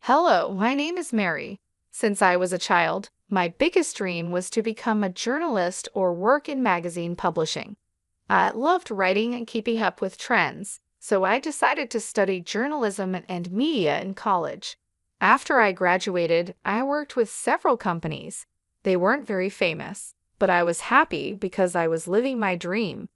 Hello, my name is Mary. Since I was a child, my biggest dream was to become a journalist or work in magazine publishing. I loved writing and keeping up with trends, so I decided to study journalism and media in college. After I graduated, I worked with several companies. They weren't very famous, but I was happy because I was living my dream.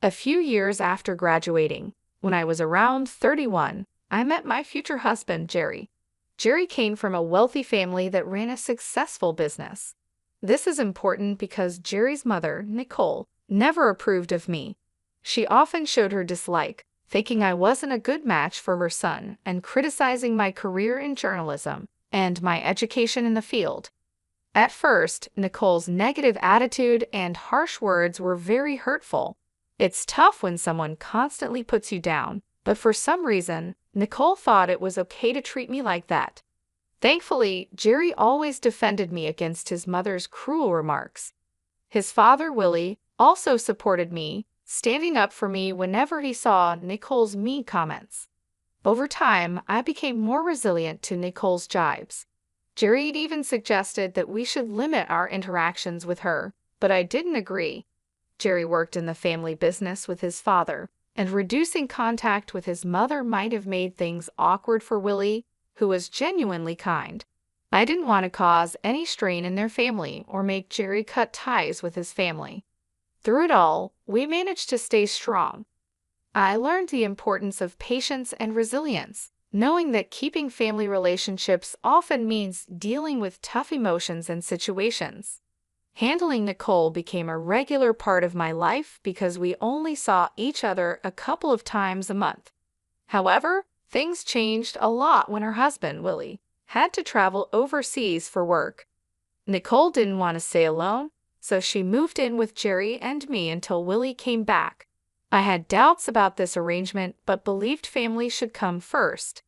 A few years after graduating, when I was around 31, I met my future husband, Jerry. Jerry came from a wealthy family that ran a successful business. This is important because Jerry's mother, Nicole, never approved of me. She often showed her dislike, thinking I wasn't a good match for her son and criticizing my career in journalism and my education in the field. At first, Nicole's negative attitude and harsh words were very hurtful. It's tough when someone constantly puts you down, but for some reason, Nicole thought it was okay to treat me like that. Thankfully, Jerry always defended me against his mother's cruel remarks. His father, Willie, also supported me, standing up for me whenever he saw Nicole's mean comments. Over time, I became more resilient to Nicole's jibes. Jerry even suggested that we should limit our interactions with her, but I didn't agree. Jerry worked in the family business with his father, and reducing contact with his mother might have made things awkward for Willie, who was genuinely kind. I didn't want to cause any strain in their family or make Jerry cut ties with his family. Through it all, we managed to stay strong. I learned the importance of patience and resilience, knowing that keeping family relationships often means dealing with tough emotions and situations. Handling Nicole became a regular part of my life because we only saw each other a couple of times a month. However, things changed a lot when her husband, Willie, had to travel overseas for work. Nicole didn't want to stay alone, so she moved in with Jerry and me until Willie came back. I had doubts about this arrangement but believed family should come first.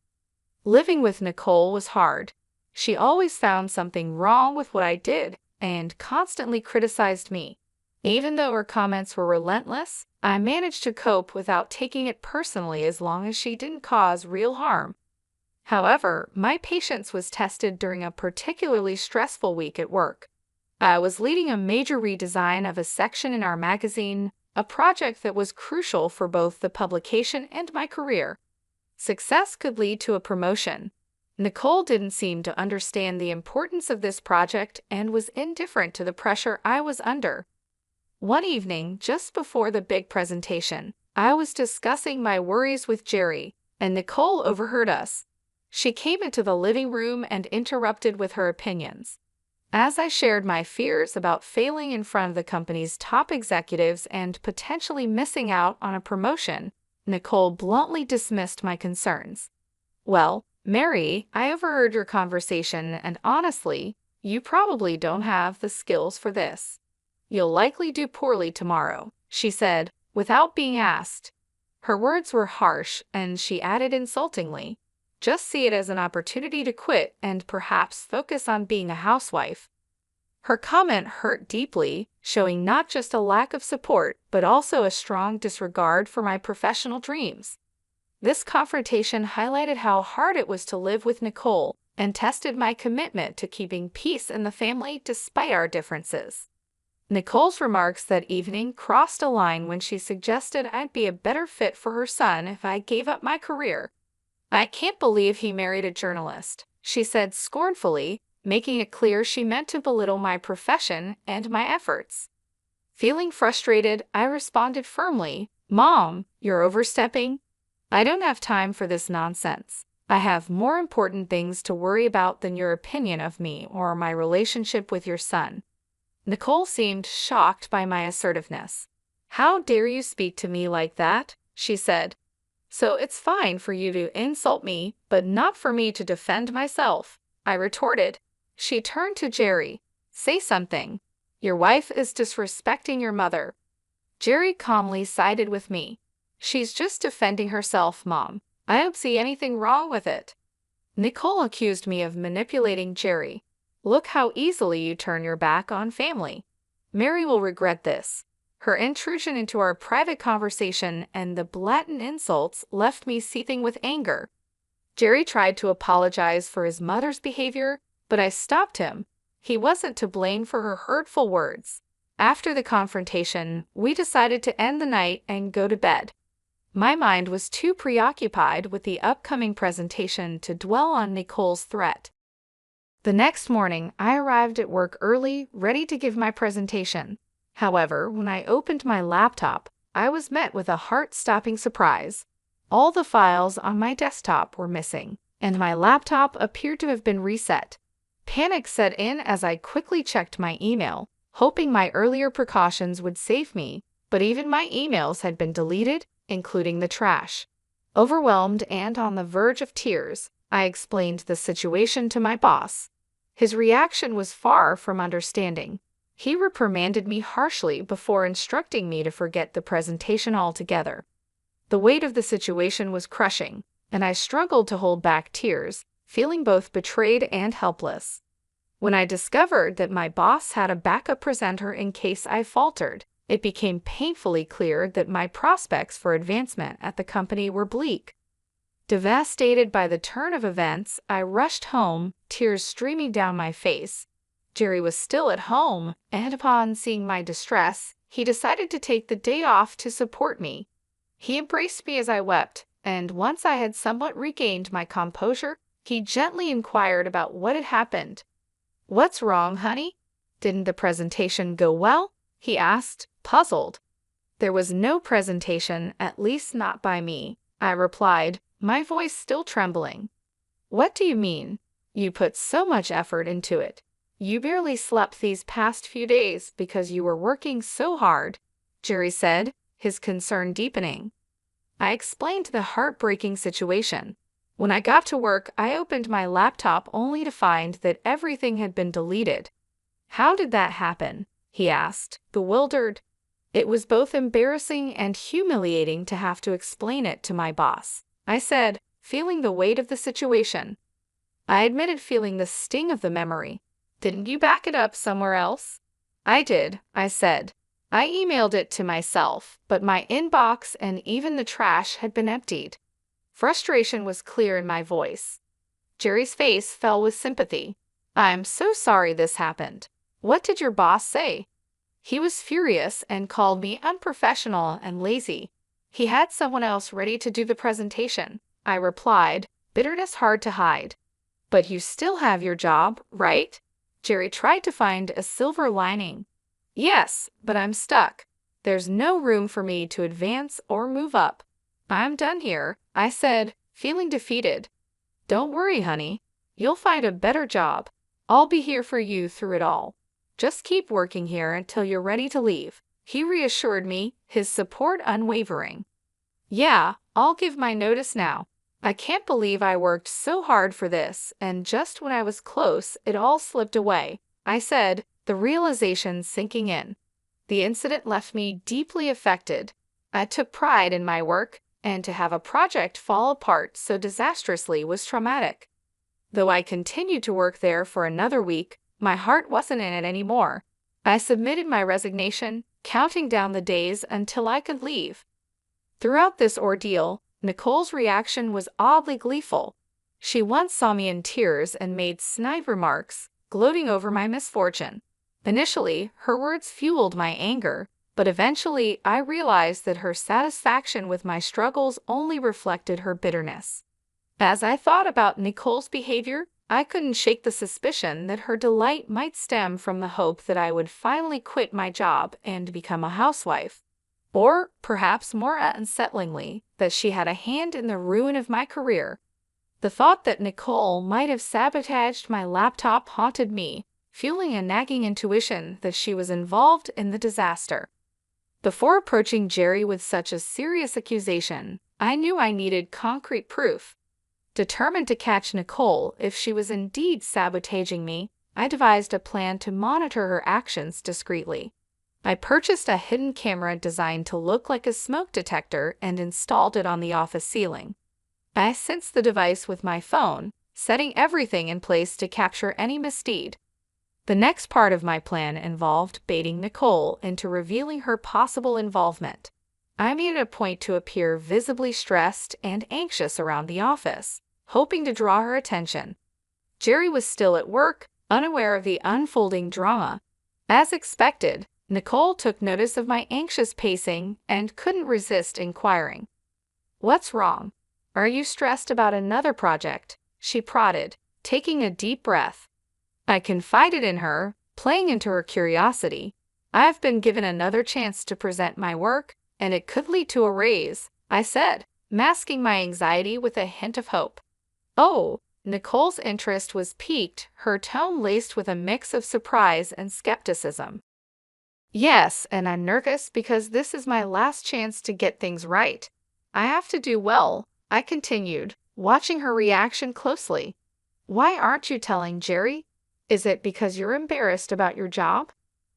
Living with Nicole was hard. She always found something wrong with what I did and constantly criticized me. Even though her comments were relentless, I managed to cope without taking it personally as long as she didn't cause real harm. However, my patience was tested during a particularly stressful week at work. I was leading a major redesign of a section in our magazine, a project that was crucial for both the publication and my career. Success could lead to a promotion. Nicole didn't seem to understand the importance of this project and was indifferent to the pressure I was under. One evening, just before the big presentation, I was discussing my worries with Jerry, and Nicole overheard us. She came into the living room and interrupted with her opinions. As I shared my fears about failing in front of the company's top executives and potentially missing out on a promotion, Nicole bluntly dismissed my concerns. "Well, Mary, I overheard your conversation, and honestly, you probably don't have the skills for this. You'll likely do poorly tomorrow," she said, without being asked. Her words were harsh, and she added insultingly, "Just see it as an opportunity to quit and perhaps focus on being a housewife." Her comment hurt deeply, showing not just a lack of support, but also a strong disregard for my professional dreams. This confrontation highlighted how hard it was to live with Nicole and tested my commitment to keeping peace in the family despite our differences. Nicole's remarks that evening crossed a line when she suggested I'd be a better fit for her son if I gave up my career. "I can't believe he married a journalist," she said scornfully, making it clear she meant to belittle my profession and my efforts. Feeling frustrated, I responded firmly, "Mom, you're overstepping. I don't have time for this nonsense. I have more important things to worry about than your opinion of me or my relationship with your son." Nicole seemed shocked by my assertiveness. "How dare you speak to me like that?" she said. "So it's fine for you to insult me, but not for me to defend myself," I retorted. She turned to Jerry. "Say something. Your wife is disrespecting your mother." Jerry calmly sided with me. "She's just defending herself, Mom. I don't see anything wrong with it." Nicole accused me of manipulating Jerry. "Look how easily you turn your back on family. Mary will regret this." Her intrusion into our private conversation and the blatant insults left me seething with anger. Jerry tried to apologize for his mother's behavior, but I stopped him. He wasn't to blame for her hurtful words. After the confrontation, we decided to end the night and go to bed. My mind was too preoccupied with the upcoming presentation to dwell on Nicole's threat. The next morning, I arrived at work early, ready to give my presentation. However, when I opened my laptop, I was met with a heart-stopping surprise. All the files on my desktop were missing, and my laptop appeared to have been reset. Panic set in as I quickly checked my email, hoping my earlier precautions would save me, but even my emails had been deleted, including the trash. Overwhelmed and on the verge of tears, I explained the situation to my boss. His reaction was far from understanding. He reprimanded me harshly before instructing me to forget the presentation altogether. The weight of the situation was crushing, and I struggled to hold back tears, feeling both betrayed and helpless. When I discovered that my boss had a backup presenter in case I faltered, it became painfully clear that my prospects for advancement at the company were bleak. Devastated by the turn of events, I rushed home, tears streaming down my face. Jerry was still at home, and upon seeing my distress, he decided to take the day off to support me. He embraced me as I wept, and once I had somewhat regained my composure, he gently inquired about what had happened. "What's wrong, honey? Didn't the presentation go well?" he asked, puzzled. "There was no presentation, at least not by me," I replied, my voice still trembling. "What do you mean? You put so much effort into it. You barely slept these past few days because you were working so hard," Jerry said, his concern deepening. I explained the heartbreaking situation. When I got to work, I opened my laptop only to find that everything had been deleted. "How did that happen?" he asked, bewildered. It was both embarrassing and humiliating to have to explain it to my boss, I said, feeling the weight of the situation. I admitted feeling the sting of the memory. "Didn't you back it up somewhere else?" "I did," I said. "I emailed it to myself, but my inbox and even the trash had been emptied." Frustration was clear in my voice. Jerry's face fell with sympathy. "I'm so sorry this happened. What did your boss say?" "He was furious and called me unprofessional and lazy. He had someone else ready to do the presentation," I replied, bitterness hard to hide. "But you still have your job, right?" Jerry tried to find a silver lining. "Yes, but I'm stuck. There's no room for me to advance or move up. I'm done here," I said, feeling defeated. "Don't worry, honey. You'll find a better job. I'll be here for you through it all. Just keep working here until you're ready to leave," he reassured me, his support unwavering. "Yeah, I'll give my notice now. I can't believe I worked so hard for this, and just when I was close, it all slipped away," I said, the realization sinking in. The incident left me deeply affected. I took pride in my work, and to have a project fall apart so disastrously was traumatic. Though I continued to work there for another week, my heart wasn't in it anymore. I submitted my resignation, counting down the days until I could leave. Throughout this ordeal, Nicole's reaction was oddly gleeful. She once saw me in tears and made snide remarks, gloating over my misfortune. Initially, her words fueled my anger, but eventually I realized that her satisfaction with my struggles only reflected her bitterness. As I thought about Nicole's behavior, I couldn't shake the suspicion that her delight might stem from the hope that I would finally quit my job and become a housewife. Or, perhaps more unsettlingly, that she had a hand in the ruin of my career. The thought that Nicole might have sabotaged my laptop haunted me, fueling a nagging intuition that she was involved in the disaster. Before approaching Jerry with such a serious accusation, I knew I needed concrete proof. Determined to catch Nicole if she was indeed sabotaging me, I devised a plan to monitor her actions discreetly. I purchased a hidden camera designed to look like a smoke detector and installed it on the office ceiling. I sensed the device with my phone, setting everything in place to capture any misdeed. The next part of my plan involved baiting Nicole into revealing her possible involvement. I made it a point to appear visibly stressed and anxious around the office, hoping to draw her attention. Jerry was still at work, unaware of the unfolding drama. As expected, Nicole took notice of my anxious pacing and couldn't resist inquiring. "What's wrong? Are you stressed about another project?" she prodded, taking a deep breath. I confided in her, playing into her curiosity. "I've been given another chance to present my work, and it could lead to a raise," I said, masking my anxiety with a hint of hope. "Oh," Nicole's interest was piqued, her tone laced with a mix of surprise and skepticism. "Yes, and I'm nervous because this is my last chance to get things right. I have to do well," I continued, watching her reaction closely. "Why aren't you telling Jerry? Is it because you're embarrassed about your job?"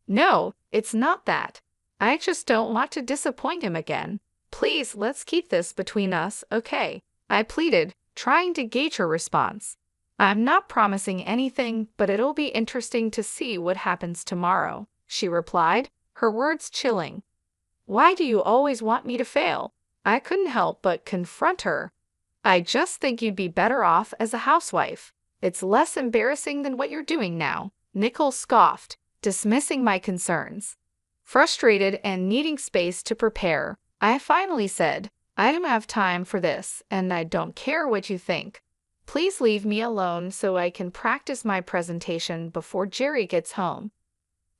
"No, it's not that. I just don't want to disappoint him again. Please, let's keep this between us, okay?" I pleaded, trying to gauge her response. "I'm not promising anything, but it'll be interesting to see what happens tomorrow," she replied, her words chilling. "Why do you always want me to fail?" I couldn't help but confront her. "I just think you'd be better off as a housewife. It's less embarrassing than what you're doing now," Nicole scoffed, dismissing my concerns. Frustrated and needing space to prepare, I finally said, "I don't have time for this, and I don't care what you think. Please leave me alone so I can practice my presentation before Jerry gets home."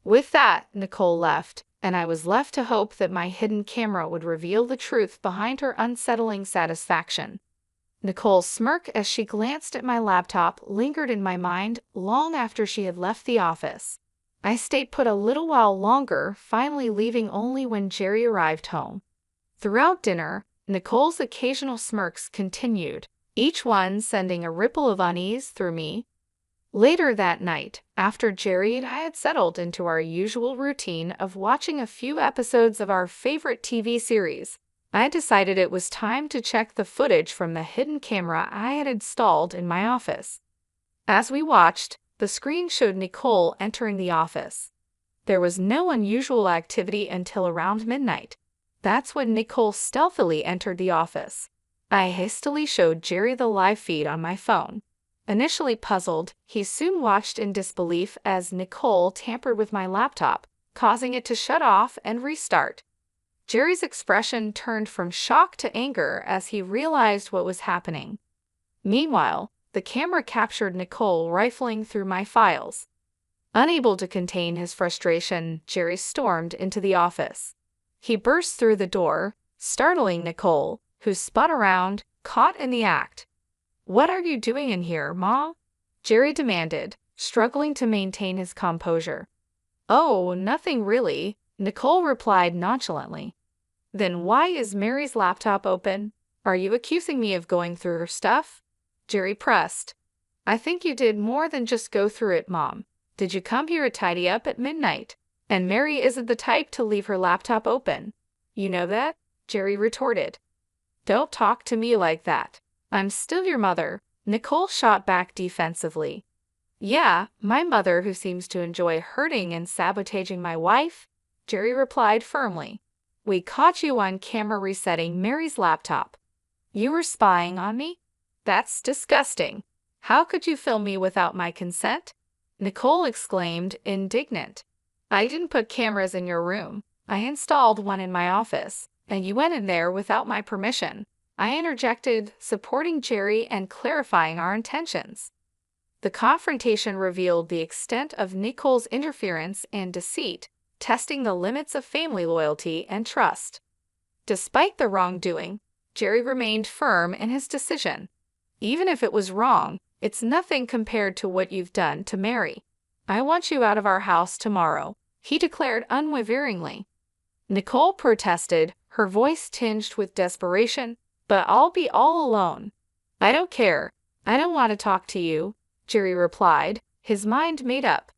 With that, Nicole left, and I was left to hope that my hidden camera would reveal the truth behind her unsettling satisfaction. Nicole's smirk as she glanced at my laptop lingered in my mind long after she had left the office. I stayed put a little while longer, finally leaving only when Jerry arrived home. Throughout dinner, Nicole's occasional smirks continued, each one sending a ripple of unease through me. Later that night, after Jerry and I had settled into our usual routine of watching a few episodes of our favorite TV series, I decided it was time to check the footage from the hidden camera I had installed in my office. As we watched, the screen showed Nicole entering the office. There was no unusual activity until around midnight. That's when Nicole stealthily entered the office. I hastily showed Jerry the live feed on my phone. Initially puzzled, he soon watched in disbelief as Nicole tampered with my laptop, causing it to shut off and restart. Jerry's expression turned from shock to anger as he realized what was happening. Meanwhile, the camera captured Nicole rifling through my files. Unable to contain his frustration, Jerry stormed into the office. He burst through the door, startling Nicole, who spun around, caught in the act. "What are you doing in here, Mom?" Jerry demanded, struggling to maintain his composure. "Oh, nothing really," Nicole replied nonchalantly. "Then why is Mary's laptop open? Are you accusing me of going through her stuff?" Jerry pressed. "I think you did more than just go through it, Mom. Did you come here to tidy up at midnight? And Mary isn't the type to leave her laptop open. You know that?" Jerry retorted. "Don't talk to me like that. I'm still your mother," Nicole shot back defensively. "Yeah, my mother who seems to enjoy hurting and sabotaging my wife?" Jerry replied firmly. "We caught you on camera resetting Mary's laptop. You were spying on me? That's disgusting. How could you film me without my consent?" Nicole exclaimed, indignant. "I didn't put cameras in your room. I installed one in my office, and you went in there without my permission," I interjected, supporting Jerry and clarifying our intentions. The confrontation revealed the extent of Nicole's interference and deceit, testing the limits of family loyalty and trust. Despite the wrongdoing, Jerry remained firm in his decision. "Even if it was wrong, it's nothing compared to what you've done to Mary. I want you out of our house tomorrow," he declared unwaveringly. Nicole protested, her voice tinged with desperation. "But I'll be all alone." "I don't care. I don't want to talk to you," Jerry replied, his mind made up.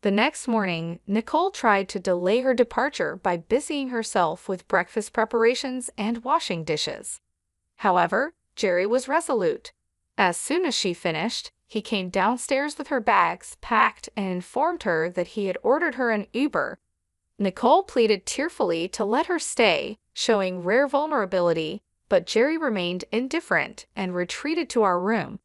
The next morning, Nicole tried to delay her departure by busying herself with breakfast preparations and washing dishes. However, Jerry was resolute. As soon as she finished, he came downstairs with her bags packed and informed her that he had ordered her an Uber. Nicole pleaded tearfully to let her stay, showing rare vulnerability, but Jerry remained indifferent and retreated to our room.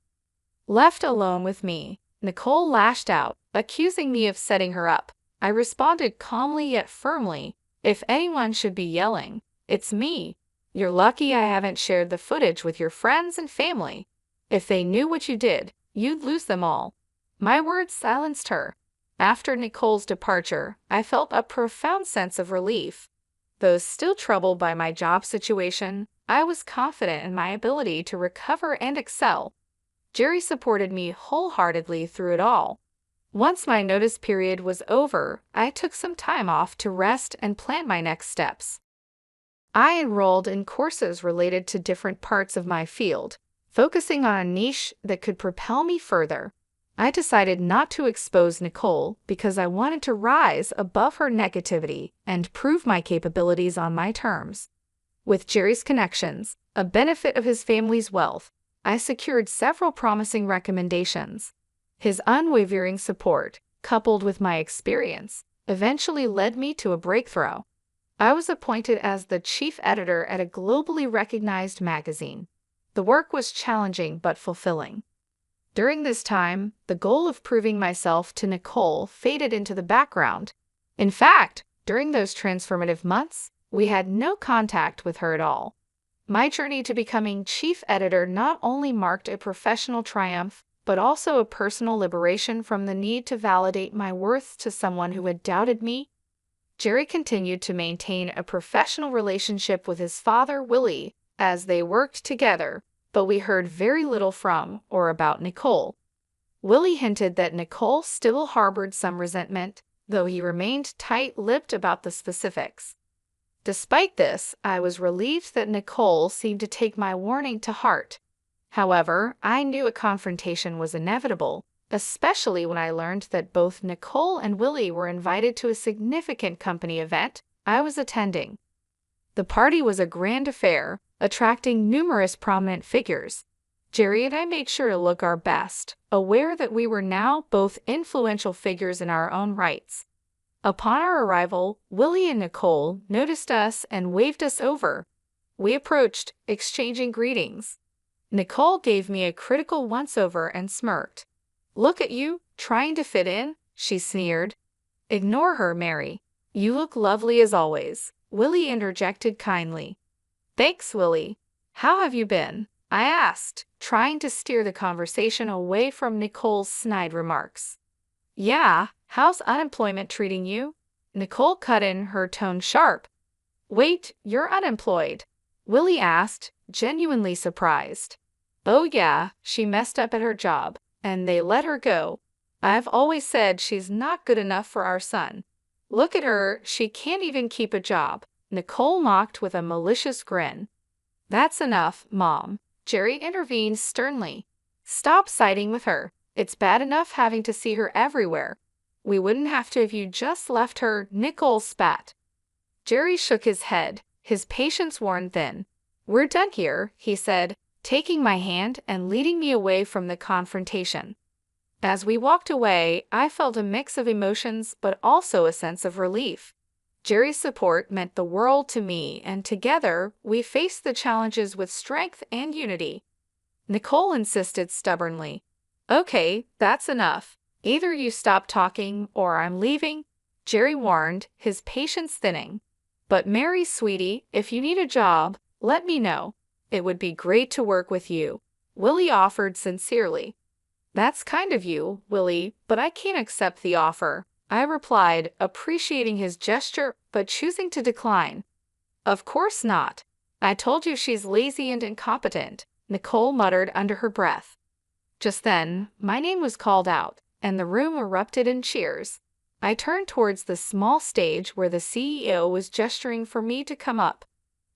Left alone with me, Nicole lashed out, accusing me of setting her up. I responded calmly yet firmly, "If anyone should be yelling, it's me. You're lucky I haven't shared the footage with your friends and family. If they knew what you did, you'd lose them all." My words silenced her. After Nicole's departure, I felt a profound sense of relief. Though still troubled by my job situation, I was confident in my ability to recover and excel. Jerry supported me wholeheartedly through it all. Once my notice period was over, I took some time off to rest and plan my next steps. I enrolled in courses related to different parts of my field, focusing on a niche that could propel me further. I decided not to expose Nicole because I wanted to rise above her negativity and prove my capabilities on my terms. With Jerry's connections, a benefit of his family's wealth, I secured several promising recommendations. His unwavering support, coupled with my experience, eventually led me to a breakthrough. I was appointed as the chief editor at a globally recognized magazine. The work was challenging but fulfilling. During this time, the goal of proving myself to Nicole faded into the background. In fact, during those transformative months, we had no contact with her at all. My journey to becoming chief editor not only marked a professional triumph, but also a personal liberation from the need to validate my worth to someone who had doubted me. Jerry continued to maintain a professional relationship with his father, Willie, as they worked together, but we heard very little from or about Nicole. Willie hinted that Nicole still harbored some resentment, though he remained tight-lipped about the specifics. Despite this, I was relieved that Nicole seemed to take my warning to heart. However, I knew a confrontation was inevitable, especially when I learned that both Nicole and Willie were invited to a significant company event I was attending. The party was a grand affair, attracting numerous prominent figures. Jerry and I made sure to look our best, aware that we were now both influential figures in our own rights. Upon our arrival, Willie and Nicole noticed us and waved us over. We approached, exchanging greetings. Nicole gave me a critical once-over and smirked. "Look at you, trying to fit in," she sneered. "Ignore her, Mary. You look lovely as always," Willie interjected kindly. "Thanks, Willie. How have you been?" I asked, trying to steer the conversation away from Nicole's snide remarks. "Yeah, how's unemployment treating you?" Nicole cut in, her tone sharp. "Wait, you're unemployed?" Willie asked, genuinely surprised. "Oh yeah, she messed up at her job, and they let her go. I've always said she's not good enough for our son. Look at her, she can't even keep a job," Nicole mocked with a malicious grin. "That's enough, Mom," Jerry intervened sternly. "Stop siding with her. It's bad enough having to see her everywhere. We wouldn't have to if you just left her," Nicole spat. Jerry shook his head, his patience worn thin. "We're done here," he said, taking my hand and leading me away from the confrontation. As we walked away, I felt a mix of emotions but also a sense of relief. Jerry's support meant the world to me, and together we faced the challenges with strength and unity. Nicole insisted stubbornly. "Okay, that's enough. Either you stop talking or I'm leaving," Jerry warned, his patience thinning. "But Mary, sweetie, if you need a job, let me know. It would be great to work with you," Willie offered sincerely. "That's kind of you, Willie, but I can't accept the offer," I replied, appreciating his gesture but choosing to decline. "Of course not. I told you she's lazy and incompetent," Nicole muttered under her breath. Just then, my name was called out, and the room erupted in cheers. I turned towards the small stage where the CEO was gesturing for me to come up.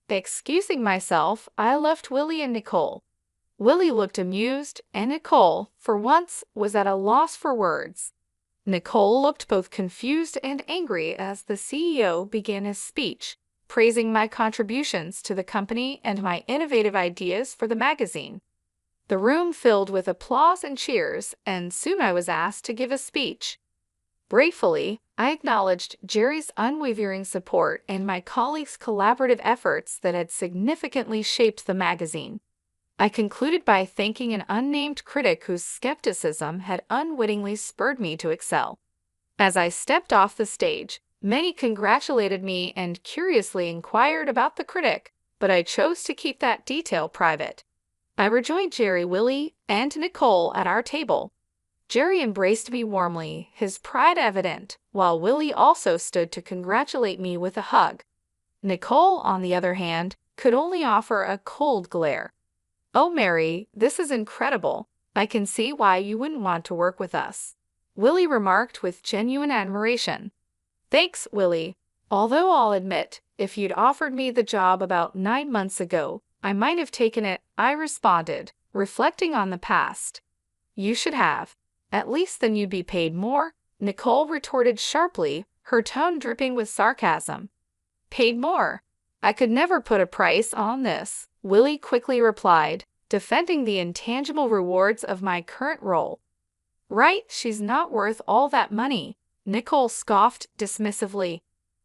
Excusing myself, I left Willie and Nicole. Willie looked amused, and Nicole, for once, was at a loss for words. Nicole looked both confused and angry as the CEO began his speech, praising my contributions to the company and my innovative ideas for the magazine. The room filled with applause and cheers, and soon I was asked to give a speech. Gratefully, I acknowledged Jerry's unwavering support and my colleagues' collaborative efforts that had significantly shaped the magazine. I concluded by thanking an unnamed critic whose skepticism had unwittingly spurred me to excel. As I stepped off the stage, many congratulated me and curiously inquired about the critic, but I chose to keep that detail private. I rejoined Jerry, Willie, and Nicole at our table. Jerry embraced me warmly, his pride evident, while Willie also stood to congratulate me with a hug. Nicole, on the other hand, could only offer a cold glare. "Oh, Mary, this is incredible. I can see why you wouldn't want to work with us," Willie remarked with genuine admiration. "Thanks, Willie. Although I'll admit, if you'd offered me the job about 9 months ago, I might have taken it," I responded, reflecting on the past. "You should have. At least then you'd be paid more," Nicole retorted sharply, her tone dripping with sarcasm. "Paid more? I could never put a price on this," Willie quickly replied, defending the intangible rewards of my current role. "Right, she's not worth all that money," Nicole scoffed dismissively.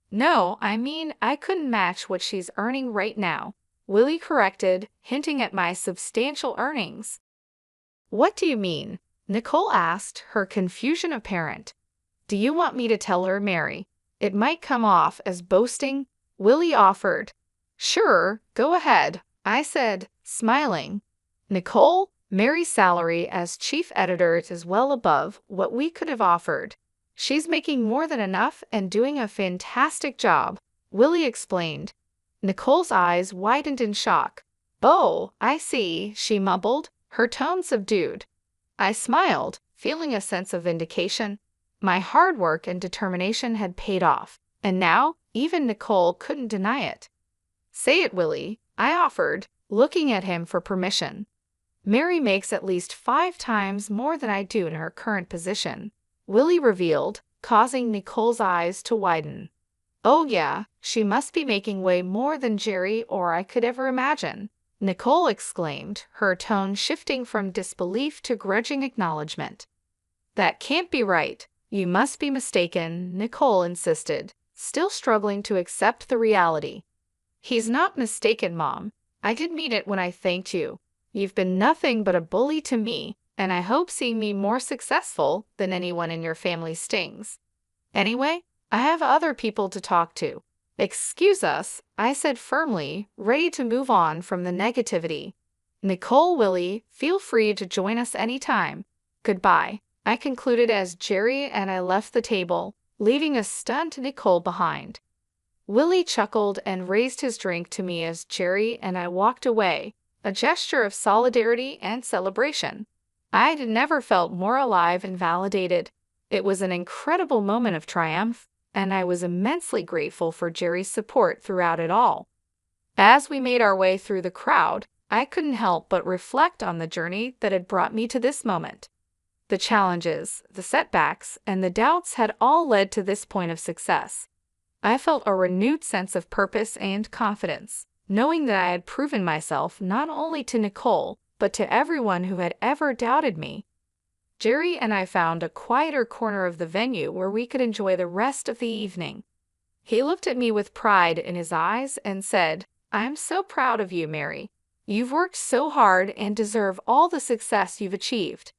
"No, I mean I couldn't match what she's earning right now," Willie corrected, hinting at my substantial earnings. "What do you mean?" Nicole asked, her confusion apparent. "Do you want me to tell her, Mary? It might come off as boasting," Willie offered. "Sure, go ahead," I said, smiling. "Nicole, Mary's salary as chief editor is well above what we could have offered. She's making more than enough and doing a fantastic job," Willie explained. Nicole's eyes widened in shock. "Oh, I see," she mumbled, her tone subdued. I smiled, feeling a sense of vindication. My hard work and determination had paid off, and now even Nicole couldn't deny it. "Say it, Willie," I offered, looking at him for permission. "Mary makes at least 5 times more than I do in her current position," Willie revealed, causing Nicole's eyes to widen. "Oh yeah, she must be making way more than Jerry or I could ever imagine," Nicole exclaimed, her tone shifting from disbelief to grudging acknowledgement. "That can't be right. You must be mistaken," Nicole insisted, still struggling to accept the reality. "He's not mistaken, Mom. I did mean it when I thanked you. You've been nothing but a bully to me, and I hope seeing me more successful than anyone in your family stings. Anyway, I have other people to talk to." "Excuse us," I said firmly, ready to move on from the negativity. "Nicole, Willie, feel free to join us anytime. Goodbye," I concluded as Jerry and I left the table, leaving a stunned Nicole behind. Willie chuckled and raised his drink to me as Jerry and I walked away, a gesture of solidarity and celebration. I'd never felt more alive and validated. It was an incredible moment of triumph, and I was immensely grateful for Jerry's support throughout it all. As we made our way through the crowd, I couldn't help but reflect on the journey that had brought me to this moment. The challenges, the setbacks, and the doubts had all led to this point of success. I felt a renewed sense of purpose and confidence, knowing that I had proven myself not only to Nicole, but to everyone who had ever doubted me. Jerry and I found a quieter corner of the venue where we could enjoy the rest of the evening. He looked at me with pride in his eyes and said, "I'm so proud of you, Mary. You've worked so hard and deserve all the success you've achieved."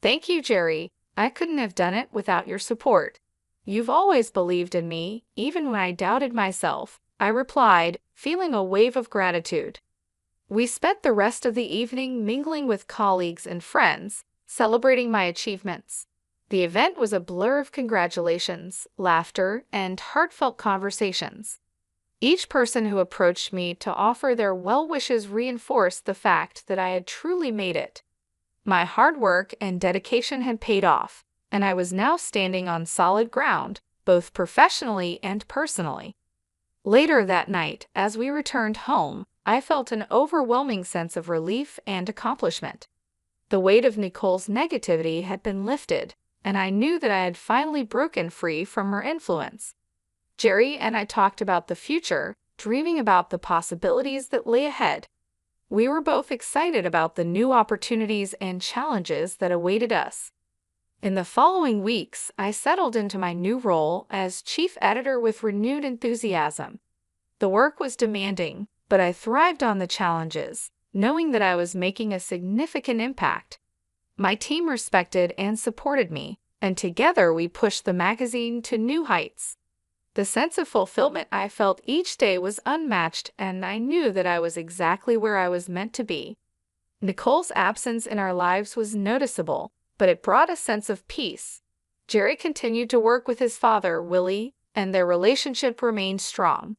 "Thank you, Jerry. I couldn't have done it without your support. You've always believed in me, even when I doubted myself," I replied, feeling a wave of gratitude. We spent the rest of the evening mingling with colleagues and friends, celebrating my achievements. The event was a blur of congratulations, laughter, and heartfelt conversations. Each person who approached me to offer their well wishes reinforced the fact that I had truly made it. My hard work and dedication had paid off, and I was now standing on solid ground, both professionally and personally. Later that night, as we returned home, I felt an overwhelming sense of relief and accomplishment. The weight of Nicole's negativity had been lifted, and I knew that I had finally broken free from her influence. Jerry and I talked about the future, dreaming about the possibilities that lay ahead. We were both excited about the new opportunities and challenges that awaited us. In the following weeks, I settled into my new role as chief editor with renewed enthusiasm. The work was demanding, but I thrived on the challenges, knowing that I was making a significant impact. My team respected and supported me, and together we pushed the magazine to new heights. The sense of fulfillment I felt each day was unmatched, and I knew that I was exactly where I was meant to be. Nicole's absence in our lives was noticeable, but it brought a sense of peace. Jerry continued to work with his father, Willie, and their relationship remained strong.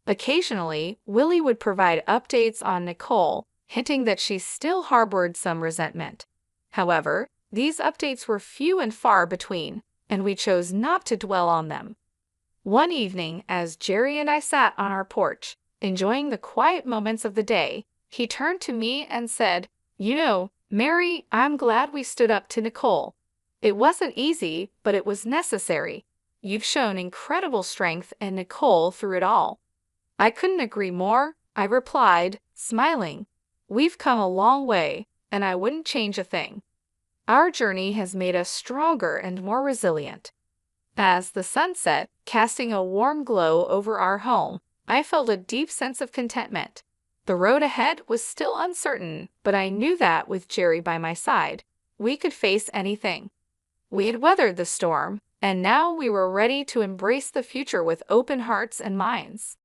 Occasionally, Willie would provide updates on Nicole, hinting that she still harbored some resentment. However, these updates were few and far between, and we chose not to dwell on them. One evening, as Jerry and I sat on our porch, enjoying the quiet moments of the day, he turned to me and said, "You know, Mary, I'm glad we stood up to Nicole. It wasn't easy, but it was necessary. You've shown incredible strength and Nicole through it all." "I couldn't agree more," I replied, smiling. "We've come a long way, and I wouldn't change a thing. Our journey has made us stronger and more resilient." As the sun set, casting a warm glow over our home, I felt a deep sense of contentment. The road ahead was still uncertain, but I knew that with Jerry by my side, we could face anything. We had weathered the storm, and now we were ready to embrace the future with open hearts and minds.